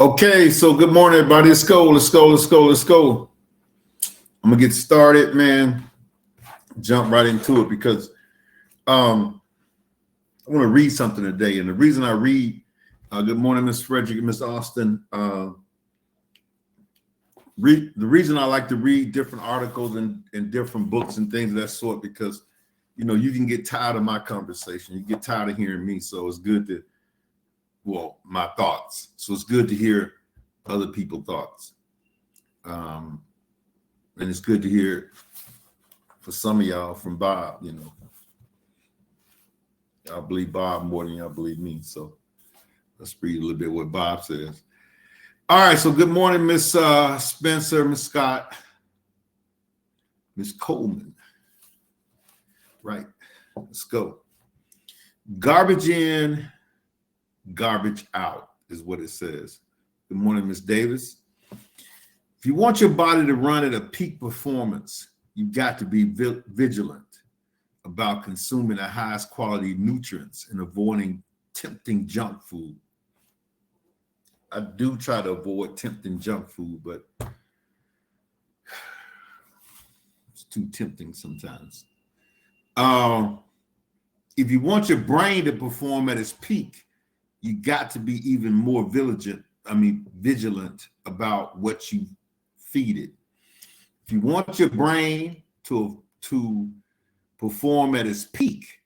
Okay, so good morning, everybody. Let's go. I'm gonna get started, man. Jump right into it because I want to read something today, and the reason I read. Good morning, Miss Frederick, Miss Austin. The reason I like to read different articles and different books and things of that sort because you can get tired of my conversation. You get tired of hearing me, so it's good to. Well, my thoughts. So it's good to hear other people's thoughts. And it's good to hear for some of y'all from Bob, Y'all believe Bob more than y'all believe me. So let's read a little bit what Bob says. All right, so good morning, Miss Spencer, Miss Scott, Miss Coleman. Right, let's go. Garbage in, garbage out is what it says. Good morning, Miss Davis. If you want your body to run at a peak performance, you've got to be vigilant about consuming the highest quality nutrients and avoiding tempting junk food. I do try to avoid tempting junk food, but it's too tempting sometimes. If you want your brain to perform at its peak, you got to be even more vigilant about what you feed it. If you want your brain to perform at its peak,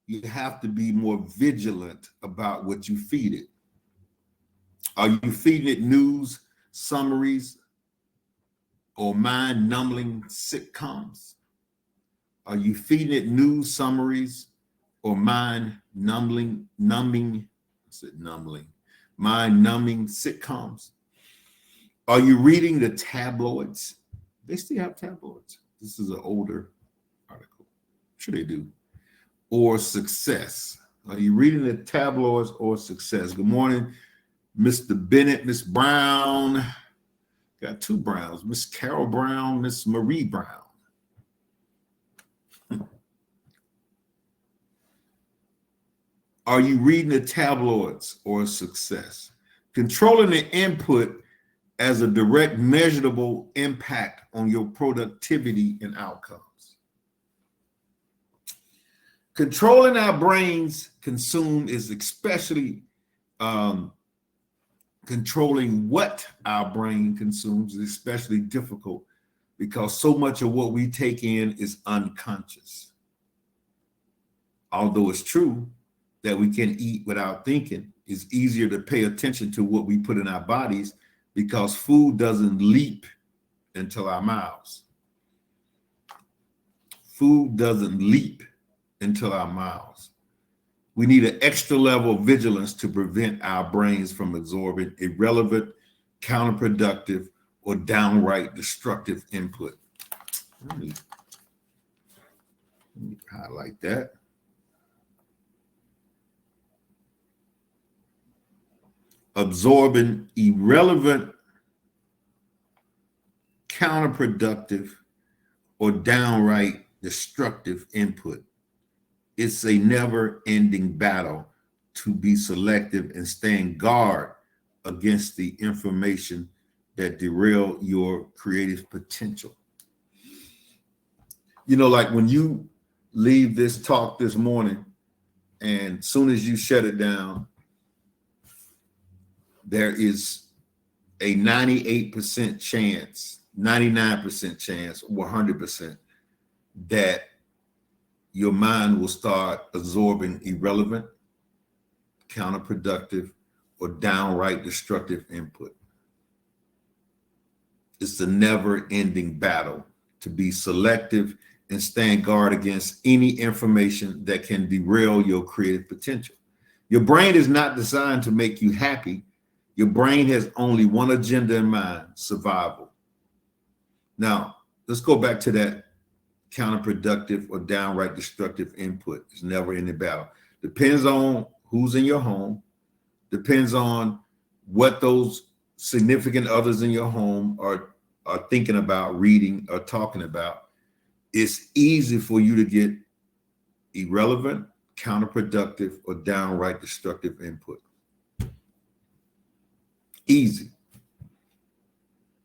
you have to be more vigilant about what you feed it. Are you feeding it news, summaries, or mind-numbing sitcoms? Are you feeding it news, summaries, or mind-numbing sitcoms? Are you reading the tabloids? They still have tabloids. This is an older article. Sure they do. Or success. Are you reading the tabloids or success? Good morning, Mr. Bennett, Miss Brown. Got two Browns, Miss Carol Brown, Miss Marie Brown. Are you reading the tabloids or success? Controlling the input as a direct measurable impact on your productivity and outcomes. Controlling our brains consume is especially controlling what our brain consumes is especially difficult because so much of what we take in is unconscious. Although it's true that we can eat without thinking, it's easier to pay attention to what we put in our bodies because food doesn't leap into our mouths. Food doesn't leap into our mouths. We need an extra level of vigilance to prevent our brains from absorbing irrelevant, counterproductive, or downright destructive input. Let me highlight that. Absorbing irrelevant, counterproductive, or downright destructive input. It's a never-ending battle to be selective and stand guard against the information that derail your creative potential. Like when you leave this talk this morning, and soon as you shut it down, there is a 98% chance, 99% chance, or 100% that your mind will start absorbing irrelevant, counterproductive, or downright destructive input. It's a never-ending battle to be selective and stand guard against any information that can derail your creative potential. Your brain is not designed to make you happy. Your brain has only one agenda in mind: survival. Now, let's go back to that counterproductive or downright destructive input. It's never ending battle. Depends on who's in your home, depends on what those significant others in your home are thinking about, reading, or talking about. It's easy for you to get irrelevant, counterproductive, or downright destructive input. Easy.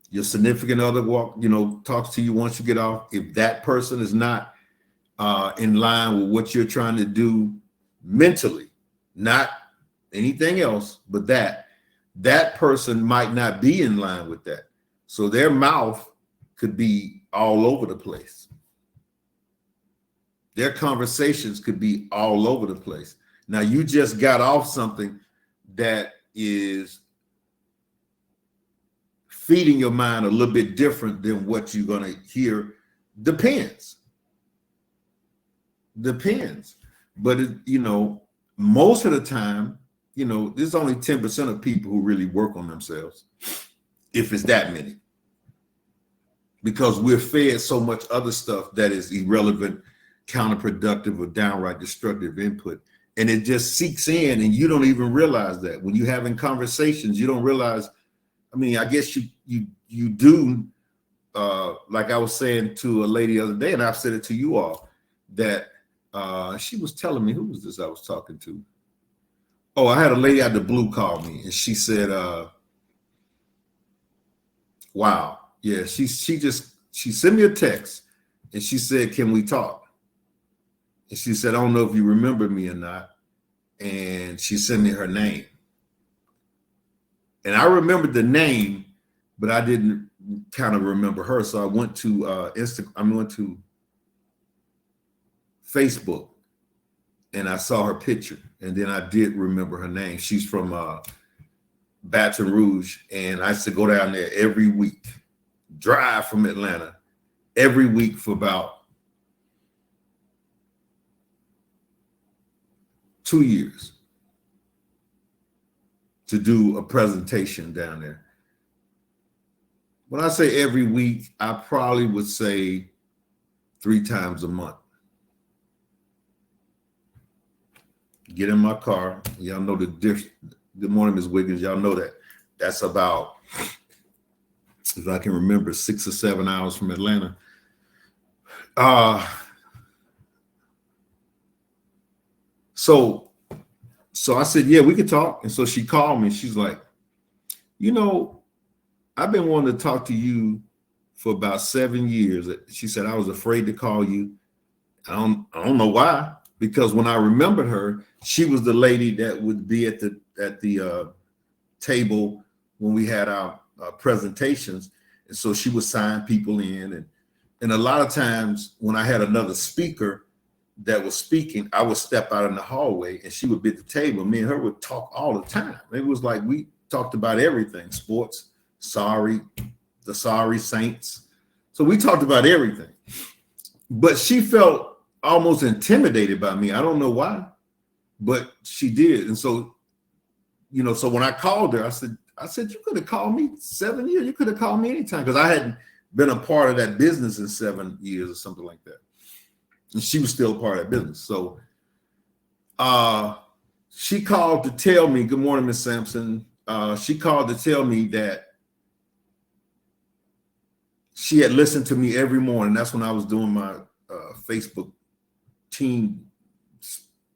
Your significant other talks to you once you get off. If that person is not in line with what you're trying to do mentally, not anything else, but that person might not be in line with that. So their mouth could be all over the place. Their conversations could be all over the place. Now, you just got off something that is feeding your mind a little bit different than what you're going to hear. Depends. But, most of the time, there's only 10% of people who really work on themselves, if it's that many. Because we're fed so much other stuff that is irrelevant, counterproductive, or downright destructive input. And it just seeps in, and you don't even realize that. When you're having conversations, you don't realize. I mean, I guess you do, like I was saying to a lady the other day, and I've said it to you all, that she was telling me, who was this I was talking to? Oh, I had a lady out the blue call me, and she said, wow, yeah, she sent me a text, and she said, can we talk? And she said, I don't know if you remember me or not. And she sent me her name. And I remembered the name, but I didn't kind of remember her. So I went to I went to Facebook, and I saw her picture, and then I did remember her name. She's from Baton Rouge, and I used to go down there every week, drive from Atlanta every week for about 2 years to do a presentation down there. When I say every week, I probably would say 3 times a month. Get in my car. Y'all know the difference. Good morning, Ms. Wiggins. Y'all know that. That's about, if I can remember, 6 or 7 hours from Atlanta. So I said, yeah, we could talk. And so she called me. She's like, I've been wanting to talk to you for about 7 years. She said, I was afraid to call you. I don't know why, because when I remembered her, she was the lady that would be at the table when we had our presentations. And so she would sign people in. And a lot of times when I had another speaker that was speaking, I would step out in the hallway and she would be at the table. Me and her would talk all the time. It was like we talked about everything: sports, the sorry Saints. So we talked about everything. But she felt almost intimidated by me. I don't know why, but she did. And so, so when I called her, I said, you could have called me 7 years. You could have called me anytime, because I hadn't been a part of that business in 7 years or something like that. And she was still a part of that business. So she called to tell me, good morning, Miss Sampson. She called to tell me that she had listened to me every morning. That's when I was doing my Facebook team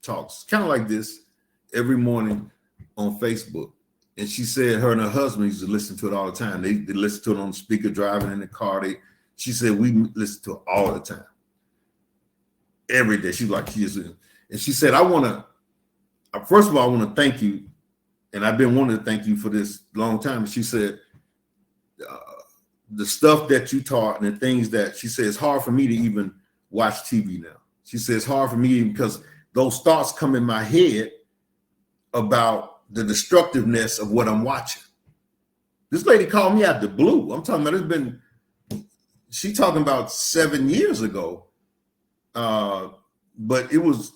talks, kind of like this, every morning on Facebook. And she said her and her husband used to listen to it all the time. They listen to it on the speaker, driving in the car. She said we listen to it all the time, every day. She's like, and she said, first of all, I want to thank you. And I've been wanting to thank you for this long time. And she said, the stuff that you taught and the things that she said, it's hard for me to even watch TV now. She says it's hard for me because those thoughts come in my head about the destructiveness of what I'm watching. This lady called me out the blue. I'm talking about she talking about 7 years ago. But it was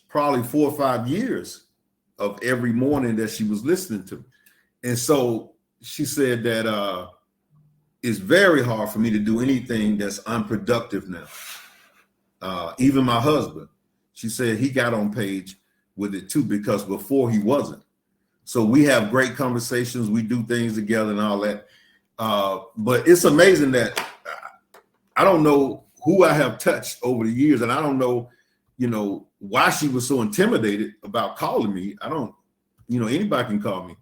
probably 4 or 5 years of every morning that she was listening to. And so she said that it's very hard for me to do anything that's unproductive now. Even my husband, she said he got on page with it too, because before he wasn't. So we have great conversations. We do things together and all that. But it's amazing that I don't know who I have touched over the years, and I don't know, why she was so intimidated about calling me. I don't, anybody can call me.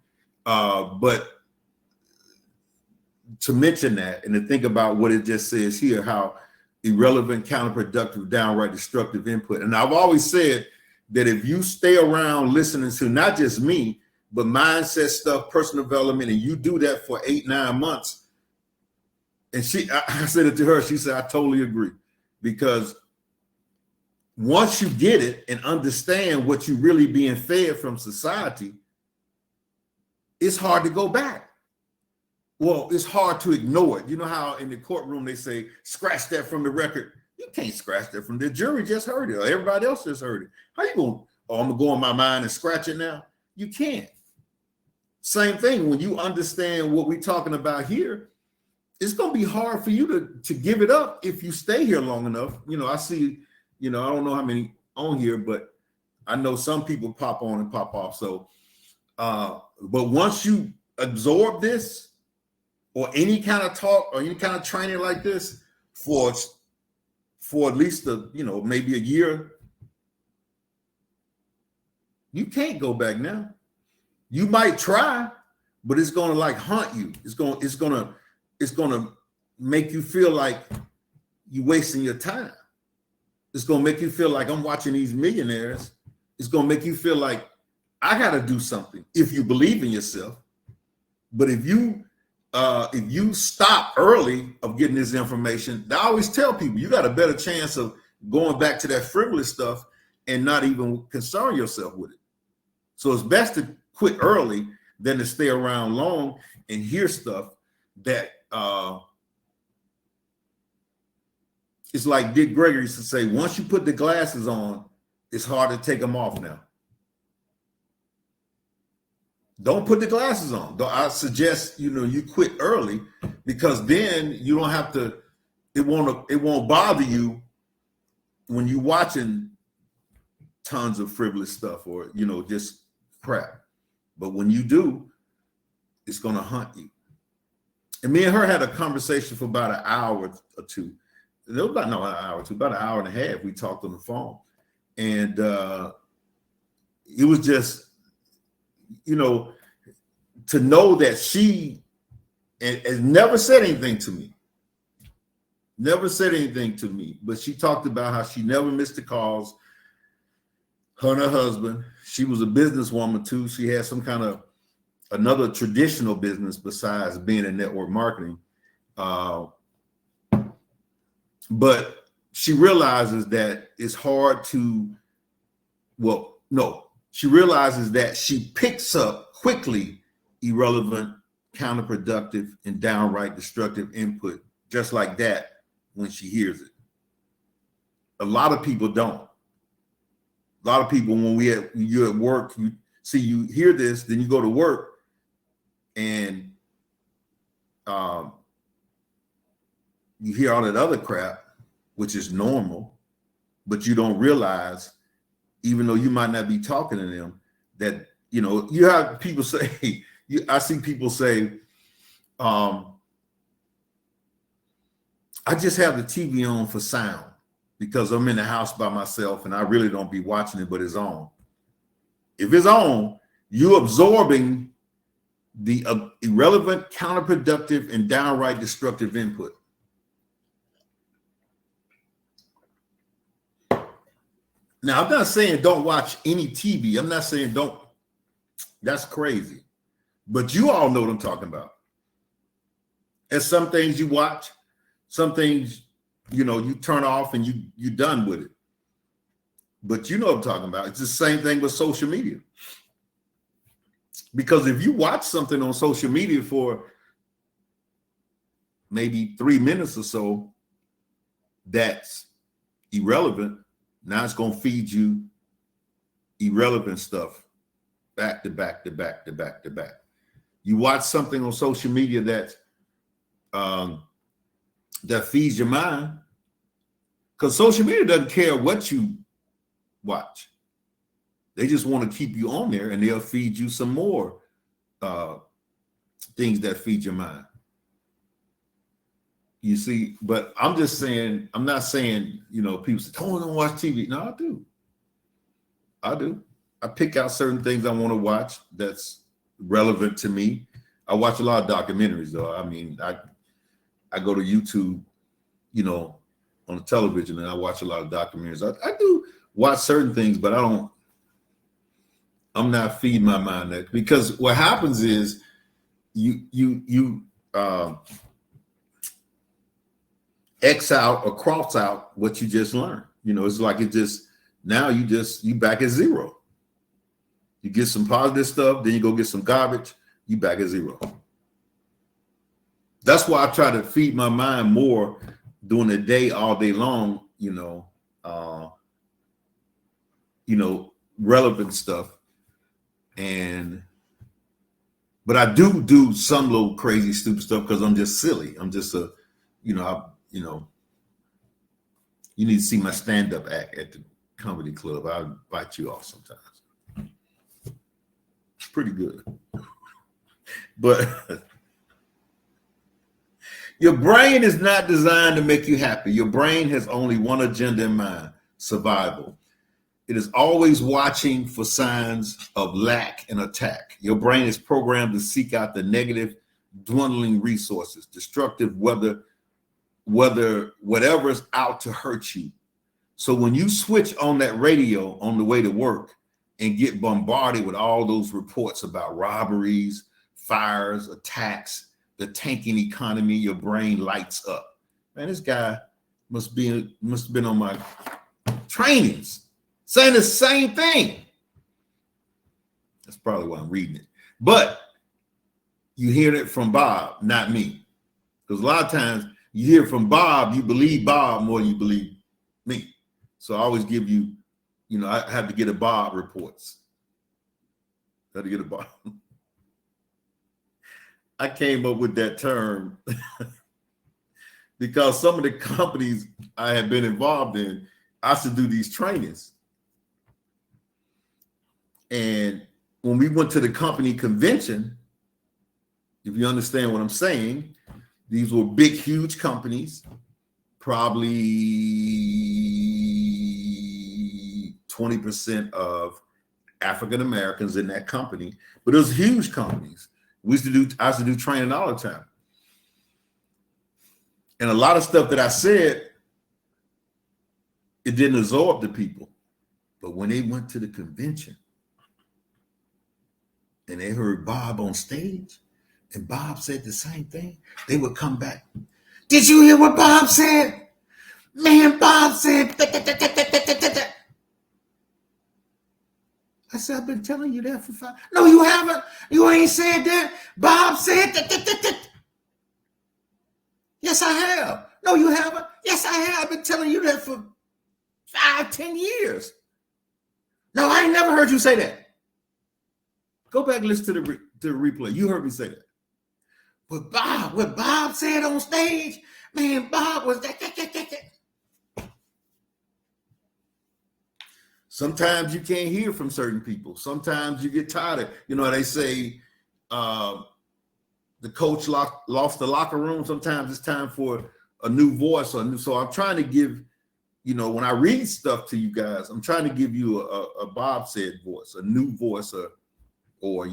But to mention that and to think about what it just says here, how irrelevant, counterproductive, downright destructive input. And I've always said that if you stay around listening to not just me, but mindset stuff, personal development, and you do that for 8-9 months, and I said it to her, she said, I totally agree. Because once you get it and understand what you're really being fed from society, it's hard to go back. Well, it's hard to ignore it. You know how in the courtroom they say, scratch that from the record. You can't scratch that from the jury just heard it, or everybody else just heard it. How you going, I'm going to go in my mind and scratch it now? You can't. Same thing, when you understand what we're talking about here, it's going to be hard for you to give it up if you stay here long enough. I see, I don't know how many on here, but I know some people pop on and pop off. So, but once you absorb this, or any kind of talk or any kind of training like this for at least maybe a year, you can't go back now. You might try, but it's gonna like hunt you. It's gonna make you feel like you're wasting your time. It's gonna make you feel like I'm watching these millionaires. It's gonna make you feel like I gotta do something if you believe in yourself. But if you stop early of getting this information, I always tell people you got a better chance of going back to that frivolous stuff and not even concern yourself with it. So it's best to quit early than to stay around long and hear stuff that it's like Dick Gregory used to say, once you put the glasses on, it's hard to take them off now. Don't put the glasses on. I suggest you quit early, because then you don't have to. It won't bother you when you're watching tons of frivolous stuff or just crap. But when you do, it's going to hunt you. And me and her had a conversation for about an hour or two. It was about an hour or two, about an hour and a half. We talked on the phone, and it was just. To know that she has never said anything to me. Never said anything to me, but she talked about how she never missed the calls. Her and her husband. She was a businesswoman too. She had some kind of another traditional business besides being in network marketing. But she realizes that it's hard to, she realizes that she picks up quickly irrelevant, counterproductive, and downright destructive input just like that when she hears it. A lot of people don't. A lot of people, when you're at work, you hear this, then you go to work and you hear all that other crap, which is normal, but you don't realize, even though you might not be talking to them, that, you have people say, I see people say, I just have the TV on for sound because I'm in the house by myself and I really don't be watching it, but it's on. If it's on, you're absorbing the irrelevant, counterproductive, and downright destructive input. Now, I'm not saying don't watch any TV. I'm not saying don't. That's crazy. But you all know what I'm talking about. There's some things you watch, some things, you turn off and you're done with it. But you know what I'm talking about. It's the same thing with social media. Because if you watch something on social media for maybe 3 minutes or so, that's irrelevant. Now it's going to feed you irrelevant stuff back to back to back to back to back. You watch something on social media that feeds your mind, because social media doesn't care what you watch. They just want to keep you on there, and they'll feed you some more things that feed your mind. You see, but I'm just saying, I'm not saying, people say, oh, don't watch TV. No, I do. I pick out certain things I want to watch that's relevant to me. I watch a lot of documentaries, though. I mean, I go to YouTube, on the television, and I watch a lot of documentaries. I do watch certain things, but I'm not feeding my mind that, because what happens is you X out or cross out what you just learned. It's like now you back at zero. You get some positive stuff, then you go get some garbage, you back at zero. That's why I try to feed my mind more during the day, all day long, relevant stuff. But I do some little crazy, stupid stuff because I'm just silly. I'm just you need to see my stand-up act at the comedy club. I'll bite you off sometimes. It's pretty good. But your brain is not designed to make you happy. Your brain has only one agenda in mind: survival. It is always watching for signs of lack and attack. Your brain is programmed to seek out the negative, dwindling resources, destructive, whatever's out to hurt you. So when you switch on that radio on the way to work and get bombarded with all those reports about robberies, fires, attacks, the tanking economy, your brain lights up. Man, this guy must have been on my trainings saying the same thing. That's probably why I'm reading it. But you hear it from Bob, not me. Because a lot of times you hear from Bob, you believe Bob more than you believe me. So I always give you, I have to get a Bob reports. I have to get a Bob. I came up with that term because some of the companies I have been involved in, I used to do these trainings. And when we went to the company convention, if you understand what I'm saying, these were big, huge companies, probably 20% of African Americans in that company, but it was huge companies. I used to do training all the time. And a lot of stuff that I said, it didn't absorb the people. But when they went to the convention and they heard Bob on stage, and Bob said the same thing, they would come back. Did you hear what Bob said? Man, Bob said. I said, I've been telling you that for 5. No, you haven't. You ain't said that. Bob said that. Yes, I have. No, you haven't. Yes, I have. I've been telling you that for 5-10 years. No, I ain't never heard you say that. Go back and listen to the replay. You heard me say that. But what Bob said on stage, man, Bob was that. Sometimes you can't hear from certain people. Sometimes you get tired of, they say the coach lost the locker room. Sometimes it's time for a new voice. So I'm trying to give, when I read stuff to you guys, I'm trying to give you a Bob said voice, a new voice, or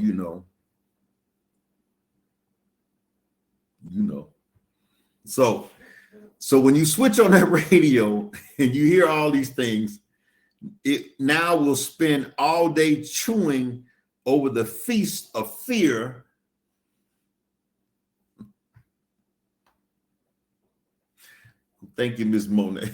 So when you switch on that radio and you hear all these things, it now will spend all day chewing over the feast of fear. Thank you, Ms. Monet.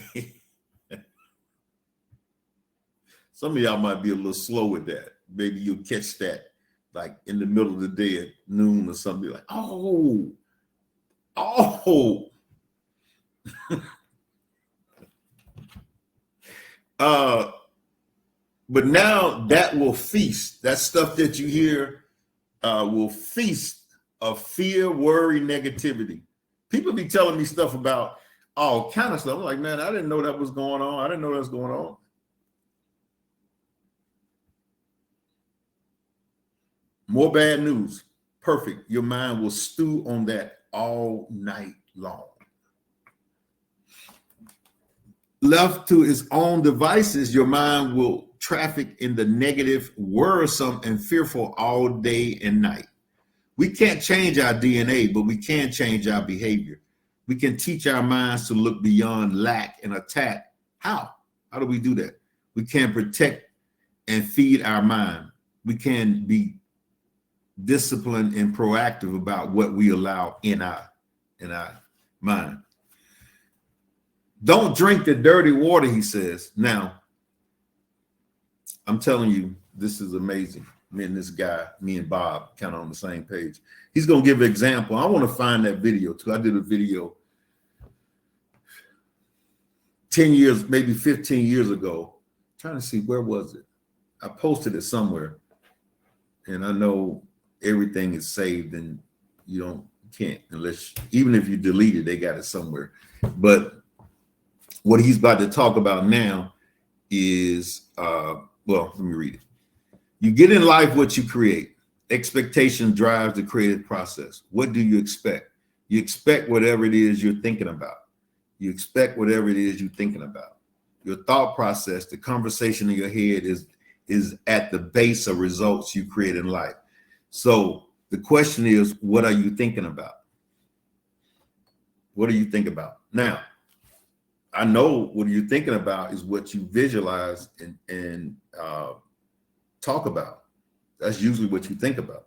Some of y'all might be a little slow with that. Maybe you'll catch that like in the middle of the day at noon or something, like, oh. But now that will feast. That stuff that you hear will feast of fear, worry, negativity. People be telling me stuff about all kind of stuff. I'm like, man, I didn't know that was going on. I didn't know that was going on. More bad news. Perfect. Your mind will stew on that all night long. Left to its own devices, your mind will traffic in the negative, worrisome, and fearful all day and night. We can't change our DNA, but we can change our behavior. We can teach our minds to look beyond lack and attack. How? How do we do that? We can protect and feed our mind. We can be disciplined and proactive about what we allow in our mind. Don't drink the dirty water, he says. Now, I'm telling you, this is amazing. Me and this guy, me and Bob, kind of on the same page. He's going to give an example. I want to find that video too. I did a video 10 years, maybe 15 years ago. I'm trying to see, where was it? I posted it somewhere. And I know everything is saved and you can't, unless, even if you delete it, they got it somewhere. But what he's about to talk about now is, well, let me read it. You get in life what you create. Expectation drives the creative process. What do you expect? You expect whatever it is you're thinking about. You expect whatever it is you're thinking about. Your thought process, the conversation in your head is at the base of results you create in life. So the question is, what are you thinking about? What do you think about? Now, I know what you're thinking about is what you visualize and talk about. That's usually what you think about.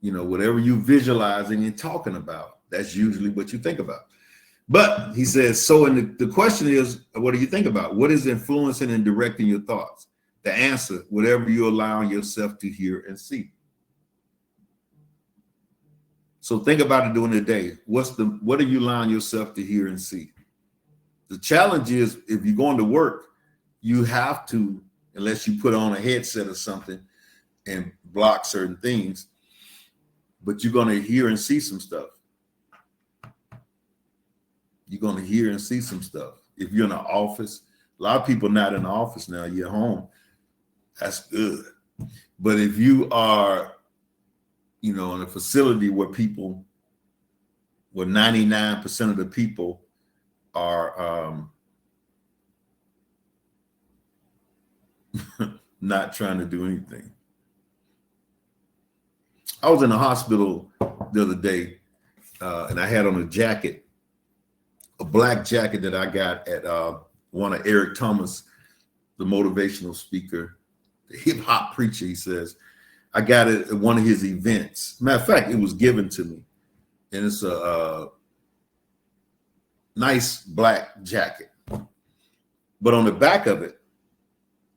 You know, whatever you visualizing and talking about, that's usually what you think about. But he says, so and the question is, what do you think about? What is influencing and directing your thoughts? The answer, whatever you're allowing yourself to hear and see. So think about it during the day. What are you allowing yourself to hear and see? The challenge is, if you're going to work, you have to, unless you put on a headset or something and block certain things, but you're going to hear and see some stuff. You're going to hear and see some stuff. If you're in an office, a lot of people not in the office now, you're home. That's good. But if you are, in a facility where 99% of the people are not trying to do anything. I was in the hospital the other day, and I had on a jacket, a black jacket that I got at one of Eric Thomas, the motivational speaker, the hip hop preacher, he says. I got it at one of his events. Matter of fact, it was given to me. And it's a nice black jacket. But on the back of it,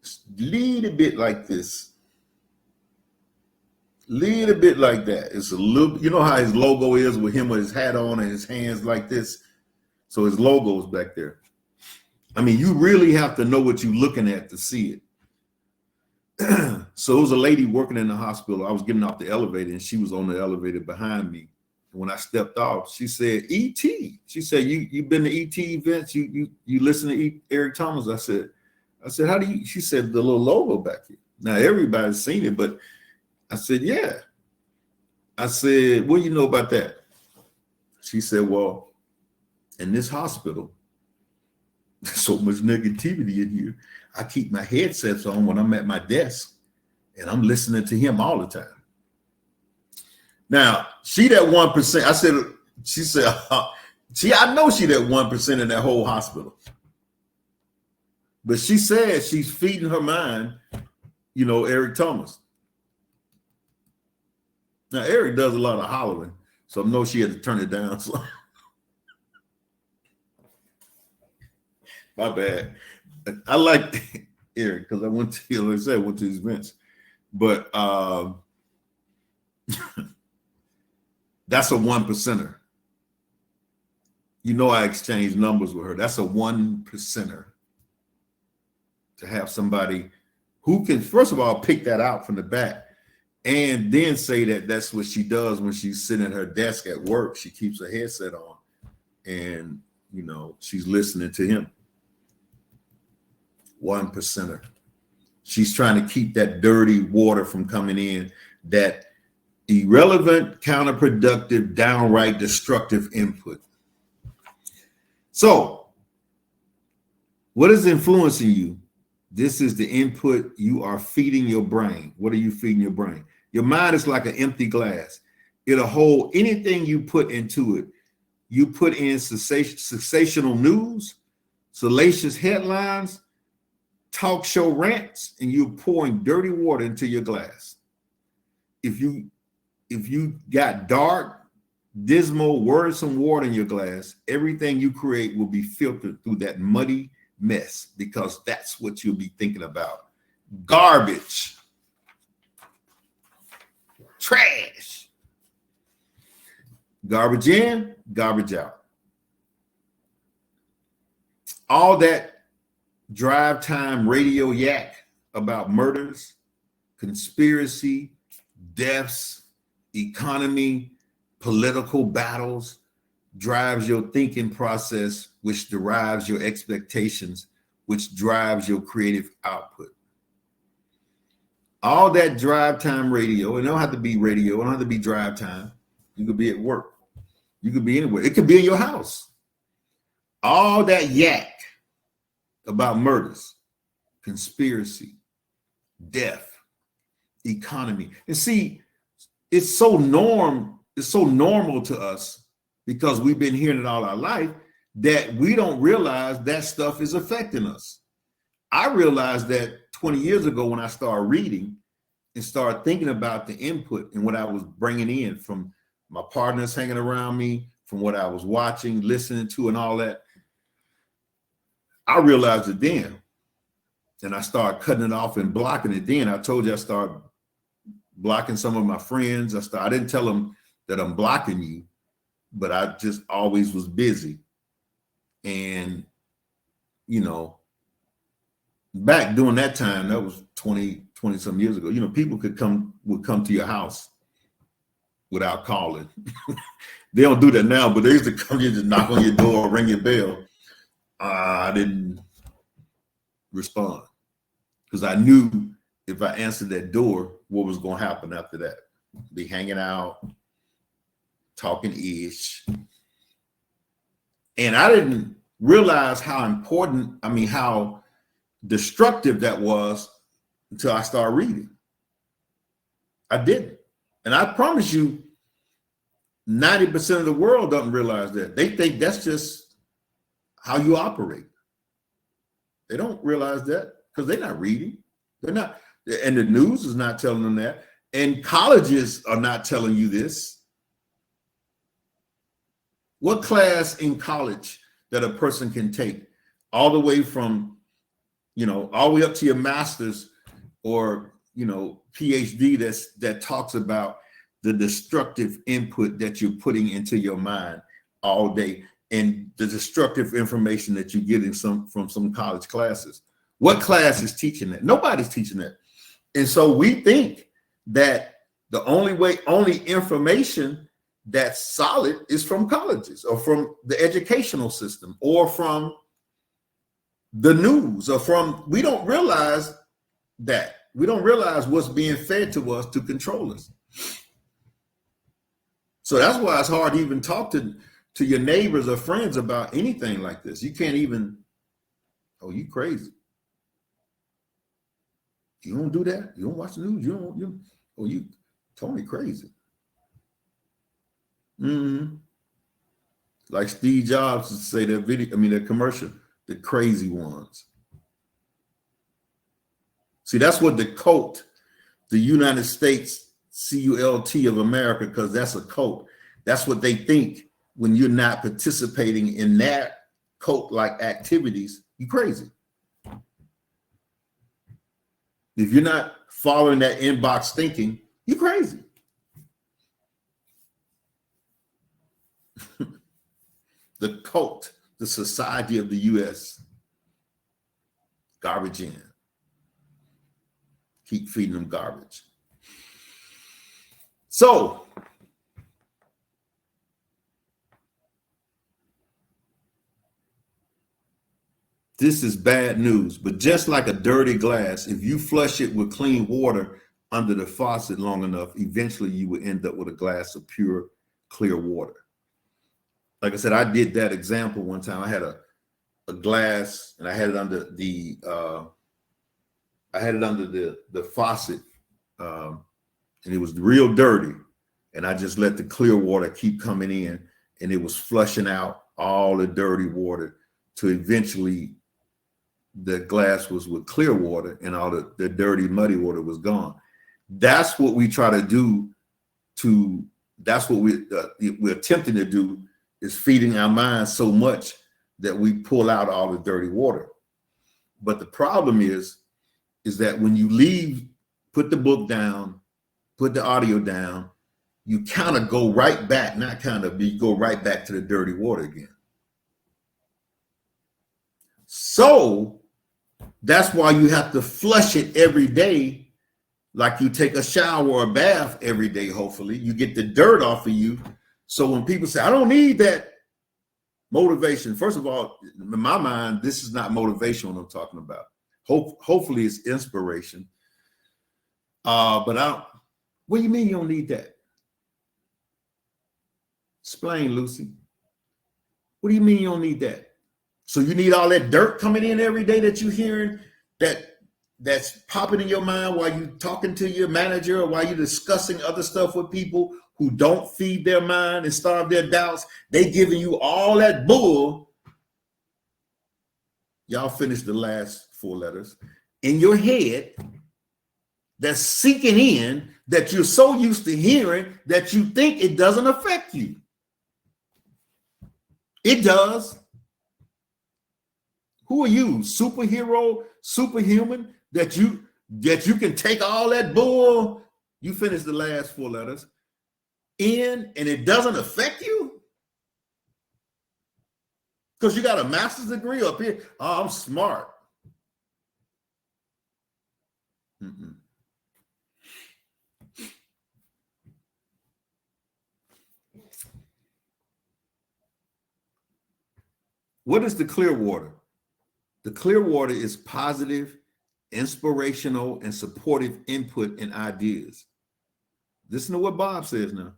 it's a little bit like this. Little bit like that. It's a little, you know how his logo is with him with his hat on and his hands like this. So his logo is back there. I mean, you really have to know what you're looking at to see it. So it was a lady working in the hospital. I was getting off the elevator and she was on the elevator behind me. When I stepped off, she said, E.T. She said, you been to E.T. events? You listen to Eric Thomas? I said, how do you? She said, the little logo back here. Now everybody's seen it, but I said, yeah. I said, what do you know about that? She said, well, in this hospital, there's so much negativity in here. I keep my headsets on when I'm at my desk and I'm listening to him all the time. Now, she that 1%, she said, I know she that 1% in that whole hospital. But she said she's feeding her mind, Eric Thomas. Now, Eric does a lot of hollering, so I know she had to turn it down. So. My bad. I like Eric because I went to, like I said, went to his events. But that's a 1%er. I exchanged numbers with her. That's a 1%er. To have somebody who can, first of all, pick that out from the back and then say that that's what she does when she's sitting at her desk at work. She keeps her headset on and, she's listening to him. 1%er. She's trying to keep that dirty water from coming in, that irrelevant, counterproductive, downright destructive input. So, what is influencing you? This is the input you are feeding your brain. What are you feeding your brain? Your mind is like an empty glass. It'll hold anything you put into it. You put in sensational news, salacious headlines, talk show rants, and you're pouring dirty water into your glass. If you got dark, dismal, worrisome water in your glass, everything you create will be filtered through that muddy mess, because that's what you'll be thinking about. Garbage, trash, garbage in, garbage out. All that drive time radio yak about murders, conspiracy, deaths, economy, political battles drives your thinking process, which derives your expectations, which drives your creative output. All that drive time radio, and it don't have to be radio, it don't have to be drive time. You could be at work. You could be anywhere. It could be in your house. All that yak about murders, conspiracy, death, economy. And see, it's so normal to us, because we've been hearing it all our life, that we don't realize that stuff is affecting us. I realized that 20 years ago when I started reading and started thinking about the input and what I was bringing in from my partners hanging around me, from what I was watching, listening to, and all that. I realized it then, and I started cutting it off and blocking it then. I told you I started blocking some of my friends. I didn't tell them that I'm blocking you, but I just always was busy. And, you know, back during that time, that was 20 some years ago, you know, people would come to your house without calling. They don't do that now, but they used to come in, just knock on your door, ring your bell. I didn't respond, because I knew if I answered that door, what was going to happen after that. Be hanging out, talking ish. And I didn't realize how destructive that was until I started reading. I didn't. And I promise you, 90% of the world doesn't realize that. They think that's just how you operate. They don't realize that because they're not reading. They're not, and the news is not telling them that. And colleges are not telling you this. What class in college that a person can take all the way from, all the way up to your master's or, PhD that talks about the destructive input that you're putting into your mind all day and the destructive information that you get from some college classes. What class is teaching that? Nobody's teaching that. And so we think that the only information that's solid is from colleges or from the educational system or from the news or we don't realize that. We don't realize what's being fed to us to control us. So that's why it's hard to even talk to your neighbors or friends about anything like this. You can't even, oh, you crazy. You don't do that. You don't watch the news. You Tony crazy. Like Steve Jobs would say that commercial, the crazy ones. See, that's what the cult, the United States CULT of America, because that's a cult. That's what they think when you're not participating in that cult-like activities, you crazy. If you're not following that inbox thinking, you're crazy. The cult, the society of the U.S., garbage in. Keep feeding them garbage. So, This is bad news, but just like a dirty glass, if you flush it with clean water under the faucet long enough, eventually you will end up with a glass of pure, clear water. Like I said, I did that example one time. I had a glass and I had it under the faucet, and it was real dirty. And I just let the clear water keep coming in, and it was flushing out all the dirty water to eventually the glass was with clear water and all the dirty, muddy water was gone. That's what we try to do that's what we're attempting to do, is feeding our minds so much that we pull out all the dirty water. But the problem is that when you leave, put the book down, put the audio down, you kind of go right back, you go right back to the dirty water again. So that's why you have to flush it every day, like you take a shower or a bath every day. Hopefully you get the dirt off of you. So when people say, I don't need that motivation, first of all, in my mind, this is not motivation what I'm talking about. Hopefully it's inspiration. But what do you mean you don't need that? Explain, Lucy. What do you mean you don't need that? So you need all that dirt coming in every day that you're hearing, that's popping in your mind while you're talking to your manager or while you're discussing other stuff with people who don't feed their mind and starve their doubts. They giving you all that bull. Y'all finish the last 4 letters in your head that's sinking in, that you're so used to hearing that you think it doesn't affect you. It does. Who are you, superhero, superhuman, that you can take all that bull? You finish the last 4 letters in and it doesn't affect you? Because you got a master's degree up here. Oh, I'm smart. Mm-mm. What is the clear water? The clear water is positive, inspirational, and supportive input and ideas. Listen to what Bob says now.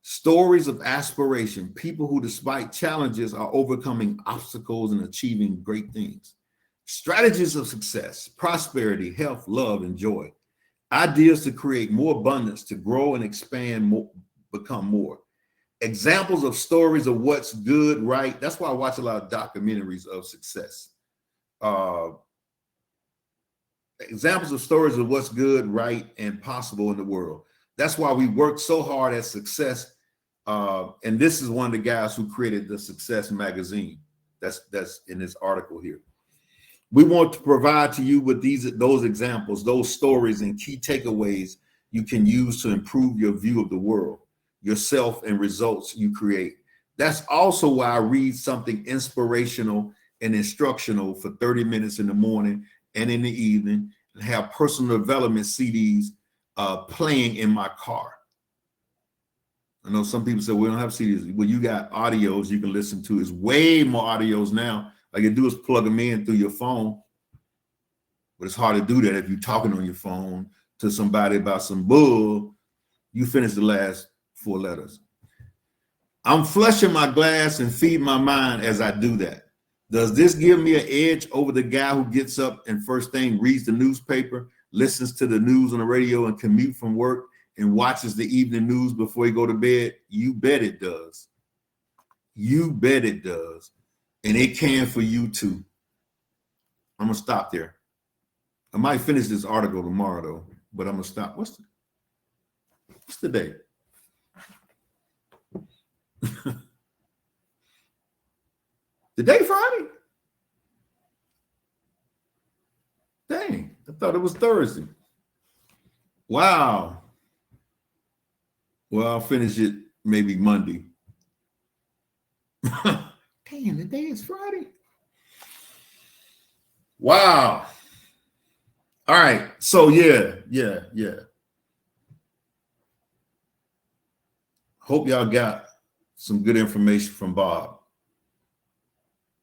Stories of aspiration, people who, despite challenges, are overcoming obstacles and achieving great things. Strategies of success, prosperity, health, love, and joy. Ideas to create more abundance, to grow and expand more, become more. Examples of stories of what's good, right? That's why I watch a lot of documentaries of success. Examples of stories of what's good, right, and possible in the world. That's why we work so hard at success. And this is one of the guys who created the Success magazine. That's in this article here. We want to provide to you with those examples, those stories, and key takeaways you can use to improve your view of the world, yourself, and results you create. That's also why I read something inspirational and instructional for 30 minutes in the morning and in the evening, and have personal development CDs playing in my car. I know some people say we don't have CDs. Well, you got audios you can listen to. It's way more audios now. All you do is plug them in through your phone. But it's hard to do that if you're talking on your phone to somebody about some bull. You finish the last 4 letters. I'm flushing my glass and feed my mind as I do that. Does this give me an edge over the guy who gets up and first thing reads the newspaper, listens to the news on the radio, and commute from work and watches the evening news before he go to bed? You bet it does. You bet it does. And it can for you too. I'm gonna stop there. I might finish this article tomorrow though, but I'm gonna stop. What's the date? Today Friday? Dang, I thought it was Thursday. Wow. Well, I'll finish it maybe Monday. Damn, the day is Friday. Wow. All right. So yeah. Hope y'all got some good information from Bob.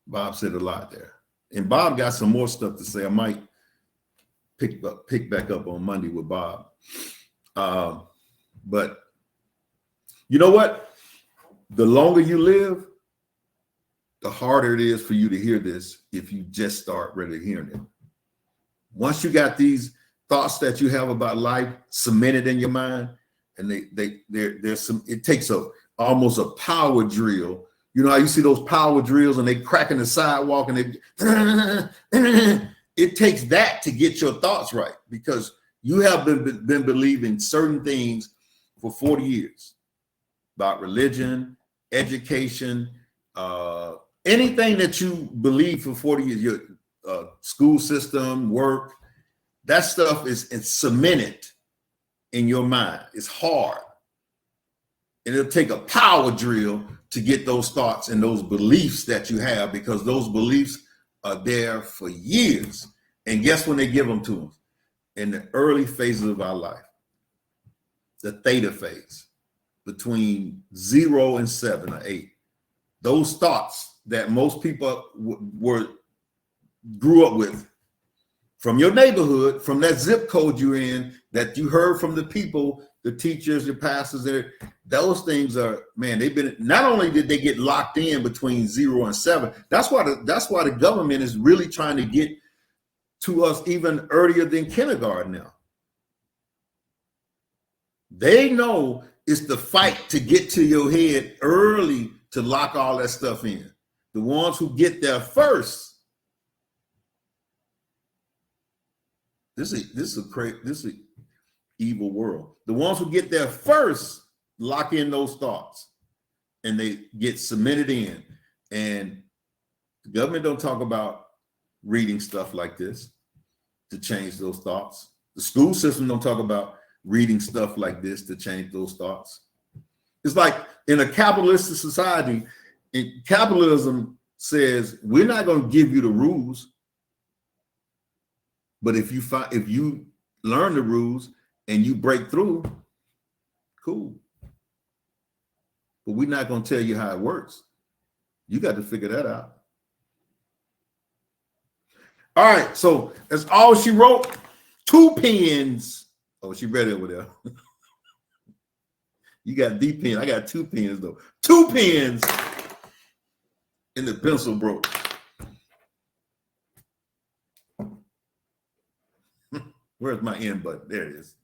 Bob said a lot there. And Bob got some more stuff to say. I might pick back up on Monday with Bob. But you know what? The longer you live, the harder it is for you to hear this if you just start really hearing it. Once you got these thoughts that you have about life cemented in your mind, and there's some, it takes almost a power drill. You know how you see those power drills and they cracking the sidewalk and it takes that to get your thoughts right, because you have been believing certain things for 40 years about religion, education, anything that you believe for 40 years, your school system, work, that stuff it's cemented in your mind. It's hard. And it'll take a power drill to get those thoughts and those beliefs that you have, because those beliefs are there for years. And guess when they give them to us? In the early phases of our life, the theta phase, between 0 and 7 or 8. Those thoughts that most people grew up with from your neighborhood, from that zip code you're in, that you heard from the people, the teachers, the pastors there, those things are, man, they've been, not only did they get locked in between 0 and 7, that's why the government is really trying to get to us even earlier than kindergarten now. They know it's the fight to get to your head early to lock all that stuff in. The ones who get there first. This is an evil world. The ones who get there first lock in those thoughts, and they get cemented in. And the government don't talk about reading stuff like this to change those thoughts. The school system don't talk about reading stuff like this to change those thoughts. It's like in a capitalistic society, capitalism says we're not going to give you the rules, but if you learn the rules and you break through, cool. But we're not going to tell you how it works. You got to figure that out. All right, so that's all she wrote. 2 pens. Oh, she read it over there. You got D pen. I got 2 pens though. 2 pens, and the pencil broke. Where's my end button? There it is.